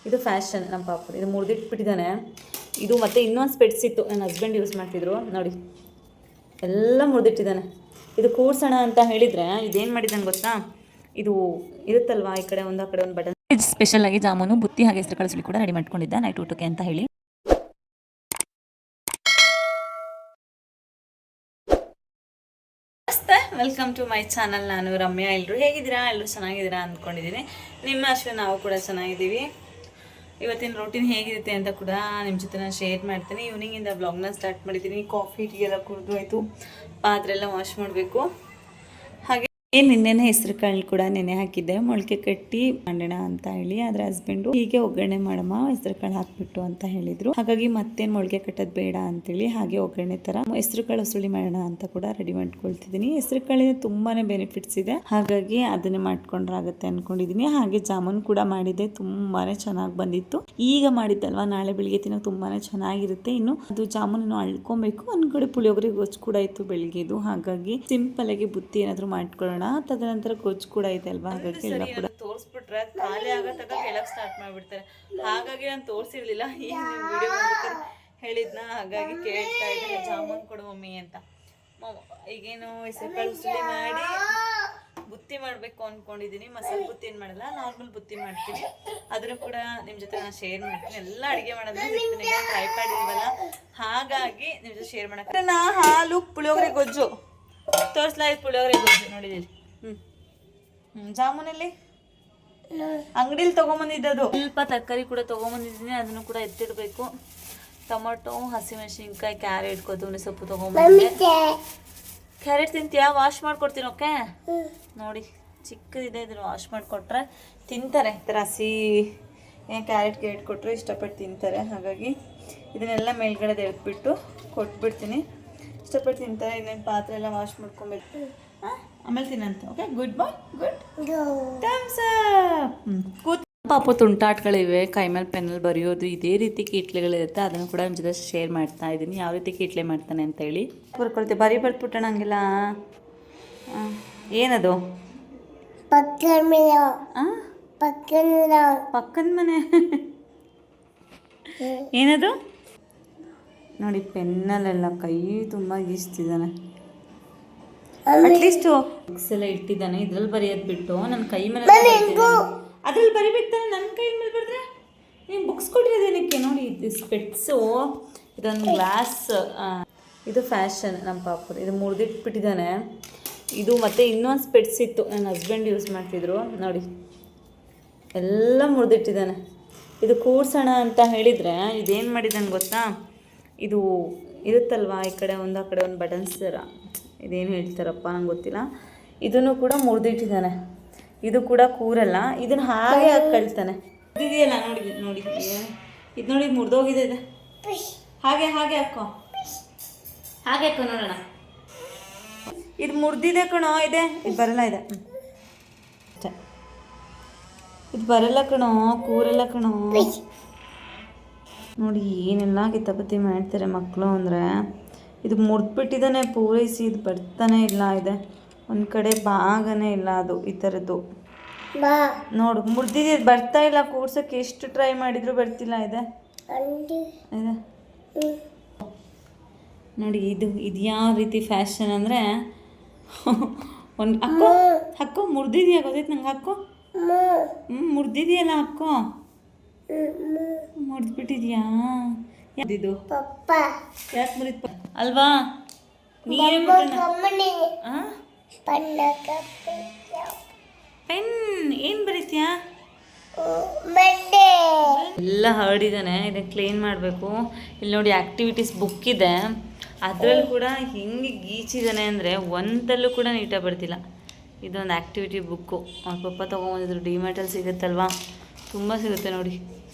ಇದು ಫ್ಯಾಷನ್ ನಮ್ಮ ಪಾಪು. ಇದು ಮುರಿದಿಟ್ಬಿಟ್ಟಿದ್ದಾನೆ. ಇದು ಮತ್ತು ಇನ್ನೊಂದು ಸ್ಪೆಟ್ಸ್ ಇತ್ತು, ನನ್ನ ಹಸ್ಬೆಂಡ್ ಯೂಸ್ ಮಾಡ್ತಿದ್ರು ನೋಡಿ, ಎಲ್ಲ ಮುರಿದಿಟ್ಟಿದ್ದಾನೆ. ಇದು ಕೂರ್ಸೋಣ ಅಂತ ಹೇಳಿದರೆ ಇದೇನು ಮಾಡಿದ್ದಾನೆ ಗೊತ್ತಾ, ಇದು ಇರುತ್ತಲ್ವಾ ಈ ಕಡೆ ಒಂದು ಆ ಕಡೆ ಒಂದು ಬಟನ್. ಸ್ಪೆಷಲ್ ಆಗಿ ಜಾಮೂನು, ಬುತ್ತಿ ಹಾಗೆ ಹೆಸರು ಕಳಿಸ್ಲಿ ಕೂಡ ರೆಡಿ ಮಾಡ್ಕೊಂಡಿದ್ದೆ ನೈಟ್ ಊಟಕ್ಕೆ ಅಂತ ಹೇಳಿ. ನಮಸ್ತೆ, ವೆಲ್ಕಮ್ ಟು ಮೈ ಚಾನಲ್. ನಾನು ರಮ್ಯಾ. ಎಲ್ಲರೂ ಹೇಗಿದ್ದೀರಾ? ಎಲ್ಲರೂ ಚೆನ್ನಾಗಿದ್ದೀರಾ ಅಂದ್ಕೊಂಡಿದ್ದೀನಿ. ನಿಮ್ಮ ಅಷ್ಟೇ ನಾವು ಕೂಡ ಚೆನ್ನಾಗಿದ್ದೀವಿ. ಇವತ್ತಿನ ರೂಟೀನ್ ಹೇಗಿರುತ್ತೆ ಅಂತ ಕೂಡ ನಿಮ್ಮ ಜೊತೆ ನಾನು ಶೇರ್ ಮಾಡ್ತೀನಿ. ಈವ್ನಿಂಗಿಂದ ಬ್ಲಾಗ್ನ ಸ್ಟಾರ್ಟ್ ಮಾಡಿದ್ದೀನಿ. ಕಾಫಿ ಟೀ ಎಲ್ಲ ಕುಡಿದು ಆಯಿತು, ಪಾತ್ರೆ ಎಲ್ಲ ವಾಶ್ ಮಾಡಬೇಕು. ಹಾಗೆ ನಿನ್ನೆನೇ ಹೆಸರು ಕಾಳು ಕೂಡ ನೆನೆ ಹಾಕಿದ್ದೆ, ಮೊಳಕೆ ಕಟ್ಟಿ ಮಾಡೋಣ ಅಂತ ಹೇಳಿ. ಆದರೆ ಹಸ್ಬೆಂಡು ಹೀಗೆ ಒಗ್ಗರಣೆ ಮಾಡಮ್ಮ ಹೆಸರು ಕಾಳು ಹಾಕ್ಬಿಟ್ಟು ಅಂತ ಹೇಳಿದ್ರು. ಹಾಗಾಗಿ ಮತ್ತೇನು ಮೊಳಕೆ ಕಟ್ಟೋದು ಬೇಡ ಅಂತೇಳಿ ಹಾಗೆ ಒಗ್ಗರಣೆ ಥರ ಹೆಸರು ಕಾಳು ಉಸುಳಿ ಮಾಡೋಣ ಅಂತ ಕೂಡ ರೆಡಿ ಮಾಡ್ಕೊಳ್ತಿದ್ದೀನಿ. ಹೆಸರು ಕಾಳಿನ ತುಂಬಾ ಬೆನಿಫಿಟ್ಸ್ ಇದೆ, ಹಾಗಾಗಿ ಅದನ್ನೇ ಮಾಡ್ಕೊಂಡ್ರಾಗುತ್ತೆ ಅಂದ್ಕೊಂಡಿದ್ದೀನಿ. ಹಾಗೆ ಜಾಮೂನ್ ಕೂಡ ಮಾಡಿದ್ದೆ, ತುಂಬಾ ಚೆನ್ನಾಗಿ ಬಂದಿತ್ತು. ಈಗ ಮಾಡಿದ್ದಲ್ವಾ, ನಾಳೆ ಬೆಳಿಗ್ಗೆ ತಿನ್ನೋಕೆ ತುಂಬಾ ಚೆನ್ನಾಗಿರುತ್ತೆ. ಇನ್ನು ಅದು ಜಾಮೂನು ಅಳ್ಕೊಬೇಕು. ಒಂದು ಕಡೆ ಪುಳಿಯೋಗರೆ ಗೊಜ್ಜು ಕೂಡ ಇತ್ತು ಬೆಳಿಗ್ಗೆದು, ಹಾಗಾಗಿ ಸಿಂಪಲ್ ಆಗಿ ಬುತ್ತಿ ಏನಾದರೂ ಮಾಡ್ಕೊಳ್ಳೋಣ. ತದನಂತರ ಗೊಜ್ಜು ಕೂಡ ಇದೆ ಅಲ್ವಾ, ಹಾಗಾಗಿ ಎಲ್ಲ ಕೂಡ ತೋರಿಸ್ಬಿಟ್ರೆ ಖಾಲಿ ಆಗೋ ತನಕ ಹೇಳಕ್ ಸ್ಟಾರ್ಟ್ ಮಾಡಿಬಿಡ್ತಾರೆ. ಹಾಗಾಗಿ ನಾನು ತೋರಿಸಿರ್ಲಿಲ್ಲ. ಈಗ ನೀವು ವಿಡಿಯೋ ಮಾಡ್ಬೇಕಾದ್ರೆ ಹೇಳಿದ್ನ, ಹಾಗಾಗಿ ಕೇಳ್ತಾ ಇದ್ದೀನಿ ಜಾಮೂನ್ ಕೊಡು ಮಮ್ಮಿ ಅಂತ. ಈಗೇನು ಹೆಸರು ಕಾಳು ಉಸುಳಿ ಮಾಡಿ ಬುತ್ತಿ ಮಾಡಬೇಕು ಅಂದ್ಕೊಂಡಿದ್ದೀನಿ. ಮಸಾಲೆ ಬುತ್ತಿ ಏನು ಮಾಡಲ್ಲ, ನಾರ್ಮಲ್ ಬುತ್ತಿ ಮಾಡ್ತೀನಿ. ಅದನ್ನು ಕೂಡ ನಿಮ್ಮ ಜೊತೆ ನಾನು ಶೇರ್ ಮಾಡ್ತೀನಿ. ಎಲ್ಲ ಅಡುಗೆ ಮಾಡೋದನ್ನ ಟ್ರೈಪ್ಯಾಡ್ ಇಲ್ವಲ್ಲ, ಹಾಗಾಗಿ ನಿಮ್ಮ ಜೊತೆ ಶೇರ್ ಮಾಡೋಕ್ಕೆ. ನಾ ಹಾಲು ಪುಳಿಯೋಗರೆ ಗೊಜ್ಜು ತೋರಿಸ್ಲಾಯ್ತು, ಪುಳಿಯೋಗರೆ ಗೊಜ್ಜು ನೋಡಿದ್ದೀರಿ. ಜಾಮೂನಲ್ಲಿ ಅಂಗಡಿಲಿ ತೊಗೊಂಬಂದಿದ್ದದು. ಸ್ವಲ್ಪ ತರಕಾರಿ ಕೂಡ ತೊಗೊಂಬಂದಿದ್ದೀನಿ, ಅದನ್ನು ಕೂಡ ಎತ್ತಿಡಬೇಕು. ಟೊಮೊಟೊ, ಹಸಿಮೆಣಸಿನ್ಕಾಯಿ, ಕ್ಯಾರೆಟ್, ಕೊತ್ತಂಬರಿ ಸೊಪ್ಪು ತೊಗೊಂಬಂದಿದ್ದೆ. ಕ್ಯಾರೆಟ್ ತಿಂತೀಯಾ? ವಾಶ್ ಮಾಡಿಕೊಡ್ತೀನಿ. ಓಕೆ ನೋಡಿ, ಚಿಕ್ಕದಿದೆ, ಇದನ್ನು ವಾಶ್ ಮಾಡಿಕೊಟ್ರೆ ತಿಂತಾರೆ. ಹಸಿ ಕ್ಯಾರೆಟ್ ಕೊಟ್ಟರೆ ಇಷ್ಟಪಟ್ಟು ತಿಂತಾರೆ. ಹಾಗಾಗಿ ಇದನ್ನೆಲ್ಲ ಮೇಲ್ಗಡೆ ಎಳ್ಬಿಟ್ಟು ಕೊಟ್ಬಿಡ್ತೀನಿ, ಇಷ್ಟಪಟ್ಟು ತಿಂತಾರೆ. ಇನ್ನೇನು ಪಾತ್ರೆ ಎಲ್ಲ ವಾಶ್ ಮಾಡ್ಕೊಬೇಕು, ಆಮೇಲೆ ತಿನ್ನಂತೆ. ಓಕೆ, ಗುಡ್ ಬಾಯ್, ಗುಡ್ ಥಮ್ಸ್ ಅಪ್. ಪಾಪು ತುಂಟಾಟಗಳಿವೆ, ಕೈ ಮೇಲೆ ಪೆನ್ನಲ್ಲಿ ಬರೆಯೋದು, ಇದೇ ರೀತಿ ಕೀಟ್ಲೆಗಳಿರುತ್ತೆ. ಅದನ್ನು ಕೂಡ ನಿಮ್ಮ ಜೊತೆ ಶೇರ್ ಮಾಡ್ತಾ ಇದ್ದೀನಿ, ಯಾವ ರೀತಿ ಕೀಟ್ಲೆ ಮಾಡ್ತಾನೆ ಅಂತ ಹೇಳಿ. ಬರ್ಕೊಳ್ತೀವಿ, ಬರ್ಬಿಟ್ಬಿಟ್ಟಣ ಹಂಗಿಲ್ಲ. ಏನದು? ಪಕ್ಕದ ಮನೆ ಏನದು ನೋಡಿ, ಪೆನ್ನಲ್ಲೆಲ್ಲ ಕೈ ತುಂಬ ಗೀಸ್ತಿದ್ದಾನೆ. ಅಟ್ಲೀಸ್ಟು ಬುಕ್ಸ್ ಎಲ್ಲ ಇಟ್ಟಿದ್ದಾನೆ, ಇದ್ರಲ್ಲಿ ಬರೆಯೋದು ಬಿಟ್ಟು ನನ್ನ ಕೈ ಮೇಲೆ ಅದ್ರಲ್ಲಿ ಬರಿಬೇಕು ತಾನೆ. ನನ್ನ ಕೈ ಮೇಲೆ ಬರೆದ್ರೆ ನೀವು ಬುಕ್ಸ್ ಕೊಟ್ಟಿರೋದೇನಕ್ಕೆ? ನೋಡಿ, ಇದು ಸ್ಪೆಟ್ಸು, ಇದೊಂದು ಗ್ಲಾಸ್. ಇದು ಫ್ಯಾಷನ್ ನಮ್ಮ ಪಾಪು. ಇದು ಮುರಿದಿಟ್ಬಿಟ್ಟಿದ್ದಾನೆ. ಇದು ಮತ್ತು ಇನ್ನೊಂದು ಸ್ಪೆಟ್ಸ್ ಇತ್ತು, ನನ್ನ ಹಸ್ಬೆಂಡ್ ಯೂಸ್ ಮಾಡ್ತಿದ್ರು ನೋಡಿ, ಎಲ್ಲ ಮುರಿದಿಟ್ಟಿದ್ದಾನೆ. ಇದು ಕೂರ್ಸೋಣ ಅಂತ ಹೇಳಿದರೆ ಇದೇನು ಮಾಡಿದ್ದಾನೆ ಗೊತ್ತಾ, ಇದು ಇರುತ್ತಲ್ವಾ ಈ ಕಡೆ ಒಂದು ಆ ಕಡೆ ಒಂದು ಬಟನ್ಸ್ ಥರ, ಇದೇನು ಹೇಳ್ತಾರಪ್ಪ ನಂಗೆ ಗೊತ್ತಿಲ್ಲ. ಇದನ್ನು ಕೂಡ ಮುರಿದಿಟ್ಟಿದ್ದಾನೆ. ಇದು ಕೂಡ ಕೂರಲ್ಲ, ಇದನ್ನು ಹಾಗೆ ಹಾಕ್ಕೊಳ್ತಾನೆ. ಇದೆಯಲ್ಲ ನೋಡಿ ನೋಡಿ, ಇದು ನೋಡಿ ಮುರಿದೋಗಿದೆ. ಇದೆ ಹಾಗೆ ಹಾಗೆ ಹಾಕೋ, ಹಾಗೆ ಹಾಕೋ ನೋಡೋಣ. ಇದು ಮುರಿದಿದೆ ಕಣೋ, ಇದೆ. ಇದು ಬರಲ್ಲ, ಇದೆ ಇದು ಬರಲ್ಲ ಕಣೋ, ಕೂರಲ್ಲ ಕಣೋ. ನೋಡಿ ಏನೆಲ್ಲ ಕಿತಾಪತಿ ಮಾಡ್ತಾರೆ ಮಕ್ಕಳು ಅಂದರೆ. ಇದು ಮುರಿದ್ಬಿಟ್ಟಿದ್ದಾನೆ ಪೂರೈಸಿ, ಇದು ಬರ್ತಾನೆ ಇಲ್ಲ. ಇದೆ ಒಂದು ಕಡೆ ಭಾಗನೇ ಇಲ್ಲ, ಅದು ಈ ಥರದ್ದು ನೋಡು, ಮುರಿದಿದೆ, ಬರ್ತಾ ಇಲ್ಲ ಕೂರ್ಸೋಕ್ಕೆ. ಎಷ್ಟು ಟ್ರೈ ಮಾಡಿದ್ರು ಬರ್ತಿಲ್ಲ. ಇದೆ ಇದೆ ನೋಡಿ, ಇದು ಯಾವ ರೀತಿ ಫ್ಯಾಷನ್ ಅಂದರೆ, ಒಂದು ಹಾಕೋ ಹಾಕೋ, ಮುರಿದಿದೆಯಾ ಗೊತ್ತೈತೆ ನಂಗೆ, ಹಾಕೋ. ಮುರಿದಿದೆಯಲ್ಲ, ಹಾಕೋ. ಮುರಿದ್ಬಿಟ್ಟಿದ್ಯಾ? ಇದು ಯಾಕೆ ಮುರಿದ ಅಲ್ವಾ? ಪೆನ್ ಏನು ಬರೀತ್ಯಾ? ಎಲ್ಲ ಹರಡಿದ್ದಾನೆ, ಇದನ್ನು ಕ್ಲೀನ್ ಮಾಡಬೇಕು. ಇಲ್ಲಿ ನೋಡಿ, ಆ್ಯಕ್ಟಿವಿಟೀಸ್ ಬುಕ್ ಇದೆ, ಅದರಲ್ಲೂ ಕೂಡ ಹಿಂಗೆ ಗೀಚಿದ್ದಾನೆ ಅಂದರೆ ಒಂದಲ್ಲೂ ಕೂಡ ನೀಟಾಗಿ ಬರ್ತಿಲ್ಲ. ಇದೊಂದು ಆ್ಯಕ್ಟಿವಿಟಿ ಬುಕ್ಕು ಅವ್ರ ಪಪ್ಪ ತೊಗೊಂಬಂದಿದ್ರು, ಡಿಮ್ಯಾಟಲ್ಲಿ ಸಿಗುತ್ತಲ್ವಾ, ತುಂಬ ಸಿಗುತ್ತೆ ನೋಡಿ.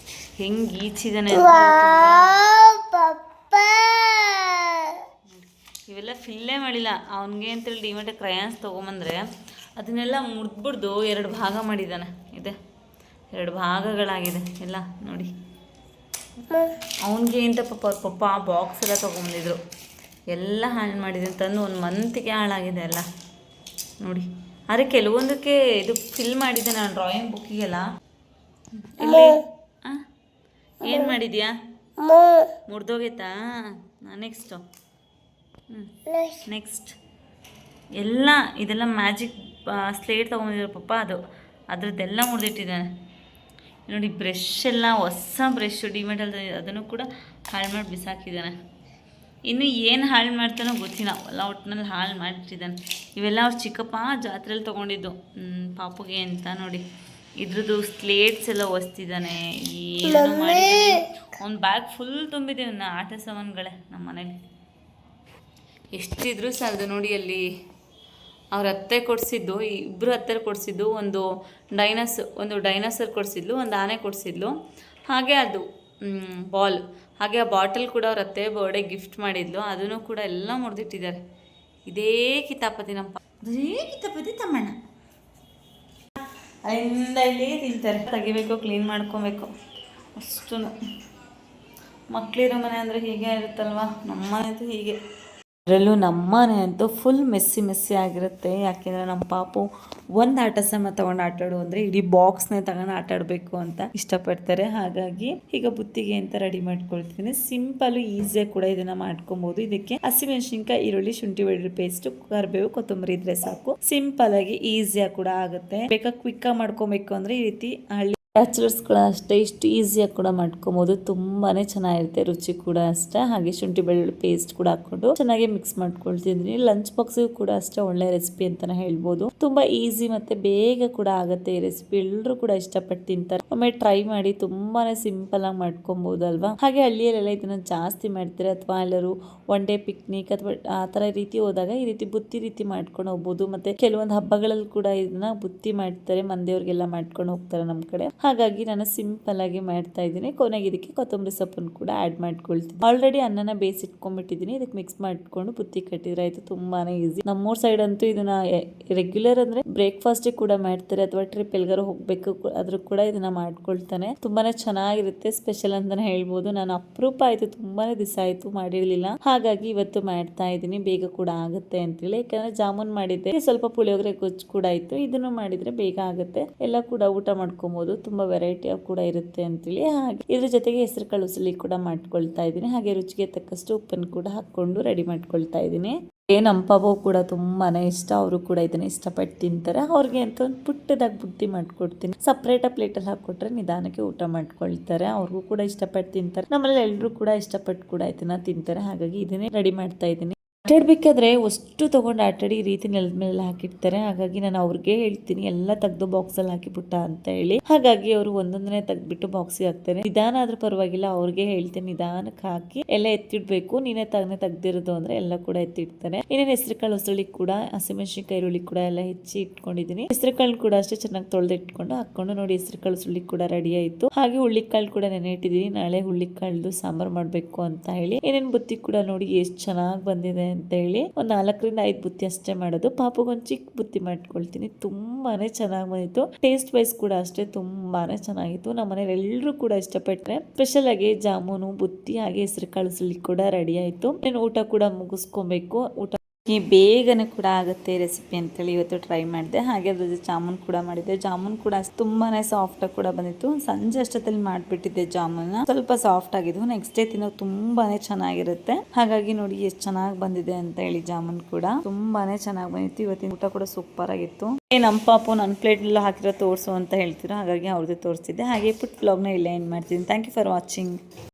ಹೆಂಗೆ ಗೀಚಿದ್ದಾನೆ, ಇವೆಲ್ಲ ಫಿಲ್ಲೇ ಮಾಡಿಲ್ಲ. ಅವನಿಗೆ ಅಂತೇಳಿ ಡಿಮ್ಯಾಟ ಕ್ರಯಾನ್ಸ್ ತೊಗೊಂಬಂದರೆ ಅದನ್ನೆಲ್ಲ ಮುರಿದ್ಬಿಡ್ದು 2 ಭಾಗ ಮಾಡಿದ್ದಾನೆ. ಇದೆ 2 ಭಾಗಗಳಾಗಿದೆ ಎಲ್ಲ ನೋಡಿ. ಅವನಿಗೆ ಅಂತ ಅವ್ರ ಪಪ್ಪ ಬಾಕ್ಸ್ ಎಲ್ಲ ತೊಗೊಂಬಂದಿದ್ರು, ಎಲ್ಲ ಹಾಳು ಮಾಡಿದೆ ತಂದು 1 ಮಂತಿಗೆ ಹಾಳಾಗಿದೆ ಎಲ್ಲ ನೋಡಿ. ಆದರೆ ಕೆಲವೊಂದಕ್ಕೆ ಇದು ಫಿಲ್ ಮಾಡಿದ್ದೆ ನಾನು ಡ್ರಾಯಿಂಗ್ ಬುಕ್ಕಿಗೆಲ್ಲ. ಇಲ್ಲಿ ಏನು ಮಾಡಿದ್ಯಾ? ಮುರಿದೋಗೈತಾ? ನೆಕ್ಸ್ಟು ನೆಕ್ಸ್ಟ್ ಎಲ್ಲ ಇದೆಲ್ಲ ಮ್ಯಾಜಿಕ್ ಸ್ಲೇಟ್ ತೊಗೊಂಡಿರೋ ಪಪ್ಪ, ಅದ್ರದ್ದೆಲ್ಲ ಮುರಿದಿಟ್ಟಿದ್ದಾನೆ ನೋಡಿ. ಬ್ರಷ್ ಎಲ್ಲ ಹೊಸ ಬ್ರಷ್ ಡಿಮೆಟಲ್ಲಿ ಅದನ್ನು ಕೂಡ ಹಾಳು ಮಾಡಿ ಬಿಸಾಕಿದ್ದಾನೆ. ಇನ್ನು ಏನು ಹಾಳು ಮಾಡ್ತಾನೋ ಗೊತ್ತಿಲ್ಲ, ಎಲ್ಲ ಒಟ್ಟಿನಲ್ಲಿ ಹಾಳು ಮಾಡಿಟ್ಟಿದ್ದಾನೆ. ಇವೆಲ್ಲ ಅವ್ರು ಚಿಕ್ಕಪ್ಪ ಜಾತ್ರೆಯಲ್ಲಿ ತೊಗೊಂಡಿದ್ದು ಪಾಪುಗೆ ಅಂತ ನೋಡಿ. ಇದ್ರದ್ದು ಸ್ಲೇಟ್ಸ್ ಎಲ್ಲ ಒಸ್ತಿದ್ದಾನೆ, ಏನೋ ಮಾಡಿದ್ದಾನೆ. ಅವ್ನ ಬ್ಯಾಗ್ ಫುಲ್ ತುಂಬಿದೆ ಆಟ ಸಾಮಾನುಗಳೇ ನಮ್ಮ ಮನೇಲಿ. ಎಷ್ಟಿದ್ರೂ ಸಾಲದು ನೋಡಿ. ಅಲ್ಲಿ ಅವ್ರ ಅತ್ತೆ ಕೊಡಿಸಿದ್ದು, ಇಬ್ಬರು ಅತ್ತೆ ಕೊಡಿಸಿದ್ದು, ಒಂದು ಡೈನೋಸರ್ ಕೊಡಿಸಿದ್ಲು, ಒಂದು ಆನೆ ಕೊಡಿಸಿದ್ಲು, ಹಾಗೆ ಅದು ಬಾಲ್, ಹಾಗೆ ಆ ಬಾಟಲ್ ಕೂಡ ಅವ್ರ ಅತ್ತೆ ಬರ್ಡೇ ಗಿಫ್ಟ್ ಮಾಡಿದ್ಲು, ಅದನ್ನು ಕೂಡ ಎಲ್ಲ ಮುರಿದಿಟ್ಟಿದ್ದಾರೆ. ಇದೇ ಕಿತಾಪತಿ ತಮ್ಮಣ್ಣ ಅಲ್ಲಿಂದ ಇಲ್ಲಿ ತಿಂತಾರೆ. ತೆಗಿಬೇಕು, ಕ್ಲೀನ್ ಮಾಡ್ಕೊಬೇಕು ಅಷ್ಟು. ಮಕ್ಕಳಿರೋ ಮನೆ ಅಂದರೆ ಹೀಗೆ ಇರುತ್ತಲ್ವ, ನಮ್ಮ ಮನೆ ಅಂತೂ ಹೀಗೆ. ಅದರಲ್ಲೂ ನಮ್ಮ ಮನೆ ಅಂತೂ ಫುಲ್ ಮೆಸ್ಸಿ ಆಗಿರುತ್ತೆ. ಯಾಕೆಂದರೆ ನಮ್ಮ ಪಾಪು ಒಂದು ಆಟ ಸಾಮಾನು ತೊಗೊಂಡು ಆಟಾಡು ಅಂದರೆ ಇಡೀ ಬಾಕ್ಸ್ನೇ ತಗೊಂಡು ಆಟಾಡಬೇಕು ಅಂತ ಇಷ್ಟಪಡ್ತಾರೆ. ಹಾಗಾಗಿ ಈಗ ಬುತ್ತಿಗೆ ಅಂತ ರೆಡಿ ಮಾಡ್ಕೊಳ್ತೀನಿ. ಸಿಂಪಲ್ಲು ಈಸಿಯಾಗಿ ಕೂಡ ಇದನ್ನು ಮಾಡ್ಕೊಬೋದು. ಇದಕ್ಕೆ ಹಸಿಮೆಣಸಿನ್ಕಾಯಿ, ಈರುಳ್ಳಿ, ಶುಂಠಿ ಬೆಳ್ಳುಳ್ಳಿ ಪೇಸ್ಟು, ಕರಿಬೇವು, ಕೊತ್ತಂಬರಿ ಇದ್ರೆ ಸಾಕು. ಸಿಂಪಲ್ಲಾಗಿ ಈಸಿಯಾಗಿ ಕೂಡ ಆಗುತ್ತೆ. ಬೇಕಾಗಿ ಕ್ವಿಕ್ಕಾಗಿ ಮಾಡ್ಕೊಬೇಕು ಅಂದರೆ ಈ ರೀತಿ ಹಳ್ಳಿ ಬ್ಯಾಚುಲರ್ಸ್ ಕೂಡ ಅಷ್ಟೇ ಇಷ್ಟು ಈಸಿಯಾಗಿ ಕೂಡ ಮಾಡ್ಕೊಬೋದು. ತುಂಬಾ ಚೆನ್ನಾಗಿರುತ್ತೆ, ರುಚಿ ಕೂಡ ಅಷ್ಟೇ. ಹಾಗೆ ಶುಂಠಿ ಬೆಳ್ಳುಳ್ಳಿ ಪೇಸ್ಟ್ ಕೂಡ ಹಾಕ್ಕೊಂಡು ಚೆನ್ನಾಗಿ ಮಿಕ್ಸ್ ಮಾಡ್ಕೊಳ್ತಿದ್ದೀನಿ. ಲಂಚ್ ಬಾಕ್ಸಿಗೂ ಕೂಡ ಅಷ್ಟೇ ಒಳ್ಳೆ ರೆಸಿಪಿ ಅಂತಲೇ ಹೇಳ್ಬೋದು. ತುಂಬ ಈಸಿ ಮತ್ತು ಬೇಗ ಕೂಡ ಆಗುತ್ತೆ ಈ ರೆಸಿಪಿ. ಎಲ್ಲರೂ ಕೂಡ ಇಷ್ಟಪಟ್ಟು ತಿಂತಾರೆ. ಒಮ್ಮೆ ಟ್ರೈ ಮಾಡಿ, ತುಂಬಾ ಸಿಂಪಲ್ಲಾಗಿ ಮಾಡ್ಕೊಬೋದು ಅಲ್ವಾ. ಹಾಗೆ ಹಳ್ಳಿಯಲ್ಲೆಲ್ಲ ಇದನ್ನು ಜಾಸ್ತಿ ಮಾಡ್ತಾರೆ, ಅಥವಾ ಎಲ್ಲರೂ ಒನ್ ಡೇ ಪಿಕ್ನಿಕ್ ಅಥವಾ ಆ ಥರ ರೀತಿ ಹೋದಾಗ ಈ ರೀತಿ ಬುತ್ತಿ ರೀತಿ ಮಾಡ್ಕೊಂಡು ಹೋಗ್ಬೋದು. ಮತ್ತು ಕೆಲವೊಂದು ಹಬ್ಬಗಳಲ್ಲಿ ಕೂಡ ಇದನ್ನ ಬುತ್ತಿ ಮಾಡ್ತಾರೆ, ಮಂದಿಯವ್ರಿಗೆಲ್ಲ ಮಾಡ್ಕೊಂಡು ಹೋಗ್ತಾರೆ ನಮ್ಮ ಕಡೆ. ಹಾಗಾಗಿ ನಾನು ಸಿಂಪಲ್ ಆಗಿ ಮಾಡ್ತಾ ಇದ್ದೀನಿ. ಕೊನೆಗೆ ಇದಕ್ಕೆ ಕೊತ್ತಂಬರಿ ಸೊಪ್ಪನ್ನು ಕೂಡ ಆ್ಯಡ್ ಮಾಡ್ಕೊಳ್ತೀನಿ. ಆಲ್ರೆಡಿ ಅನ್ನನ ಬೇಯಿಸಿಟ್ಕೊಂಡ್ಬಿಟ್ಟಿದ್ದೀನಿ, ಇದಕ್ಕೆ ಮಿಕ್ಸ್ ಮಾಡ್ಕೊಂಡು ಬುತ್ತಿ ಕಟ್ಟಿದ್ರೆ ಆಯ್ತು. ತುಂಬಾನೇ ಈಸಿ. ನಮ್ಮೂರ್ ಸೈಡ್ ಅಂತೂ ಇದನ್ನ ರೆಗ್ಯುಲರ್ ಅಂದ್ರೆ ಬ್ರೇಕ್ಫಾಸ್ಟ್ ಕೂಡ ಮಾಡ್ತಾರೆ, ಅಥವಾ ಟ್ರಿಪ್ ಎಲ್ಗಾರು ಹೋಗ್ಬೇಕು ಆದ್ರೂ ಕೂಡ ಇದನ್ನ ಮಾಡ್ಕೊಳ್ತಾನೆ. ತುಂಬಾನೇ ಚೆನ್ನಾಗಿರುತ್ತೆ, ಸ್ಪೆಷಲ್ ಅಂತಾನೆ ಹೇಳ್ಬೋದು. ನಾನು ಅಪರೂಪ ಆಯ್ತು, ತುಂಬಾನೇ ದಿವಸ ಆಯ್ತು ಮಾಡಿರ್ಲಿಲ್ಲ, ಹಾಗಾಗಿ ಇವತ್ತು ಮಾಡ್ತಾ ಇದ್ದೀನಿ. ಬೇಗ ಕೂಡ ಆಗುತ್ತೆ ಅಂತೇಳಿ, ಯಾಕಂದ್ರೆ ಜಾಮೂನ್ ಮಾಡಿದ್ದೆ, ಸ್ವಲ್ಪ ಪುಳಿಯೋಗರೆ ಗೊಜ್ಜು ಕೂಡ ಇತ್ತು. ಇದನ್ನು ಮಾಡಿದ್ರೆ ಬೇಗ ಆಗುತ್ತೆ, ಎಲ್ಲ ಕೂಡ ಊಟ ಮಾಡ್ಕೊಬಹುದು. ತುಂಬಾ ವೆರೈಟಿ ಕೂಡ ಇರುತ್ತೆ ಅಂತೇಳಿ, ಹಾಗೆ ಇದ್ರ ಜೊತೆಗೆ ಹೆಸರು ಕಾಳು ಉಸಲಿ ಕೂಡ ಮಾಡ್ಕೊಳ್ತಾ ಇದ್ದೀನಿ. ಹಾಗೆ ರುಚಿಗೆ ತಕ್ಕಷ್ಟು ಉಪ್ಪನ್ನು ಕೂಡ ಹಾಕೊಂಡು ರೆಡಿ ಮಾಡ್ಕೊಳ್ತಾ ಇದ್ದೀನಿ. ನಮ್ಮ ಪಾಪು ಕೂಡ ತುಂಬಾನೇ ಇಷ್ಟ, ಅವರು ಕೂಡ ಇದನ್ನ ಇಷ್ಟಪಟ್ಟು ತಿಂತಾರೆ. ಅವ್ರಿಗೆ ಅಂತ ಒಂದು ಪುಟ್ಟದಾಗಿ ಬುತ್ತಿ ಮಾಡ್ಕೊಡ್ತೀನಿ. ಸಪ್ರೇಟ್ ಪ್ಲೇಟಲ್ಲಿ ಹಾಕೊಟ್ರೆ ನಿಧಾನಕ್ಕೆ ಊಟ ಮಾಡ್ಕೊಳ್ತಾರೆ. ಅವ್ರಿಗೂ ಕೂಡ ಇಷ್ಟಪಟ್ಟು ತಿಂತಾರೆ. ನಮ್ಮಲ್ಲಿ ಎಲ್ಲರೂ ಕೂಡ ಇಷ್ಟಪಟ್ಟು ಕೂಡ ಇದನ್ನ ತಿಂತಾರೆ. ಹಾಗಾಗಿ ಇದನ್ನೇ ರೆಡಿ ಮಾಡ್ತಾ ಇದ್ದೀನಿ. ಆಟಾಡ್ಬೇಕಾದ್ರೆ ಅಷ್ಟು ತೊಗೊಂಡು ಆಟಾಡಿ ಈ ರೀತಿ ನೆಲದ ಮೇಲೆ ಹಾಕಿರ್ತಾರೆ. ಹಾಗಾಗಿ ನಾನು ಅವ್ರಿಗೆ ಹೇಳ್ತೀನಿ ಎಲ್ಲ ತೆಗೆದು ಬಾಕ್ಸಲ್ಲಿ ಹಾಕಿಬಿಟ್ಟ ಅಂತ ಹೇಳಿ. ಹಾಗಾಗಿ ಅವರು ಒಂದೊಂದನೇ ತೆಗೆದ್ಬಿಟ್ಟು ಬಾಕ್ಸಿಗೆ ಹಾಕ್ತಾರೆ. ನಿಧಾನ ಆದ್ರೂ ಪರವಾಗಿಲ್ಲ, ಅವ್ರಿಗೆ ಹೇಳ್ತೀನಿ ನಿಧಾನಕ್ಕೆ ಹಾಕಿ ಎಲ್ಲ ಎತ್ತಿಡ್ಬೇಕು. ನೀನೇ ತೆಗ್ದಿರೋದು ಅಂದ್ರೆ ಎಲ್ಲ ಕೂಡ ಎತ್ತಿಡ್ತಾರೆ. ಇನ್ನೇನು ಹೆಸರು ಕಾಳು ಉಸಳಿ ಕೂಡ, ಹಸಿಮೆಣಸಿನಕಾಯಿ, ಈರುಳ್ಳಿ ಕೂಡ ಎಲ್ಲ ಹೆಚ್ಚಿ ಇಟ್ಕೊಂಡಿದ್ದೀನಿ. ಹೆಸರು ಕಾಳು ಕೂಡ ಅಷ್ಟೇ ಚೆನ್ನಾಗಿ ತೊಳೆದಿಟ್ಕೊಂಡು ಹಾಕೊಂಡು ನೋಡಿ, ಹೆಸರು ಕಾಳು ಉಸಳಿ ಕೂಡ ರೆಡಿ ಆಯ್ತು. ಹಾಗೆ ಹುಳ್ಳಿಕಾಳು ಕೂಡ ನೆನೆ ಇಟ್ಟಿದ್ದೀನಿ, ನಾಳೆ ಹುಳ್ಳಿಕಾಳ್ದು ಸಾಂಬಾರ್ ಮಾಡ್ಬೇಕು ಅಂತ ಹೇಳಿ. ಏನೇನು ಬುತ್ತಿ ಕೂಡ ನೋಡಿ ಎಷ್ಟು ಚೆನ್ನಾಗಿ ಬಂದಿದೆ ಅಂತ ಹೇಳಿ. ಒಂದು 4 ರಿಂದ 5 ಬುತ್ತಿ ಅಷ್ಟೇ ಮಾಡೋದು. ಪಾಪಗೊಂದು ಚಿಕ್ಕ ಬುತ್ತಿ ಮಾಡ್ಕೊಳ್ತೀನಿ. ತುಂಬಾನೇ ಚೆನ್ನಾಗಿ ಬಂದಿತ್ತು. ಟೇಸ್ಟ್ ವೈಸ್ ಕೂಡ ಅಷ್ಟೇ ತುಂಬಾನೇ ಚೆನ್ನಾಗಿತ್ತು. ನಮ್ಮ ಮನೇಲಿ ಎಲ್ಲರೂ ಕೂಡ ಇಷ್ಟಪಟ್ಟರೆ. ಸ್ಪೆಷಲ್ ಆಗಿ ಜಾಮೂನು, ಬುತ್ತಿ, ಹಾಗೆ ಹೆಸರು ಕಾಳು ಉಸಳಿ ಕೂಡ ರೆಡಿ ಆಯ್ತು. ನಾನು ಊಟ ಕೂಡ ಮುಗಿಸ್ಕೊಬೇಕು. ಊಟ ಬೇಗನೆ ಕೂಡ ಆಗುತ್ತೆ ರೆಸಿಪಿ ಅಂತೇಳಿ ಇವತ್ತು ಟ್ರೈ ಮಾಡಿದೆ. ಹಾಗೆ ಅದ್ರ ಜಾಮೂನ್ ಕೂಡ ಮಾಡಿದ್ದೆ. ಜಾಮೂನ್ ಕೂಡ ತುಂಬಾನೇ ಸಾಫ್ಟ್ ಆಗಿ ಕೂಡ ಬಂದಿತ್ತು. ಸಂಜೆ ಅಷ್ಟೊತ್ತಲ್ಲಿ ಮಾಡಿಬಿಟ್ಟಿದ್ದೆ ಜಾಮೂನ, ಸ್ವಲ್ಪ ಸಾಫ್ಟ್ ಆಗಿದ್ವು. ನೆಕ್ಸ್ಟ್ ಡೇ ತಿನ್ನೋಕೆ ತುಂಬಾನೇ ಚೆನ್ನಾಗಿರುತ್ತೆ. ಹಾಗಾಗಿ ನೋಡಿ ಎಷ್ಟು ಚೆನ್ನಾಗಿ ಬಂದಿದೆ ಅಂತ ಹೇಳಿ. ಜಾಮೂನ್ ಕೂಡ ತುಂಬಾನೇ ಚೆನ್ನಾಗಿ ಬಂದಿತ್ತು. ಇವತ್ತಿನ ಊಟ ಕೂಡ ಸೂಪರ್ ಆಗಿತ್ತು. ನಮ್ಮ ಪಾಪು ನನ್ನ ಪ್ಲೇಟ್ ಎಲ್ಲ ಹಾಕಿರೋ ತೋರಿಸು ಅಂತ ಹೇಳ್ತೀರಾ, ಹಾಗಾಗಿ ಅವ್ರದ್ದು ತೋರಿಸ್ತಿದ್ದೆ. ಹಾಗೆ ಪುಟ್ ವ್ಲಾಗ್ನ ಇಲ್ಲೇ ಎಂಡ್ ಮಾಡ್ತೀನಿ. Thank you for watching.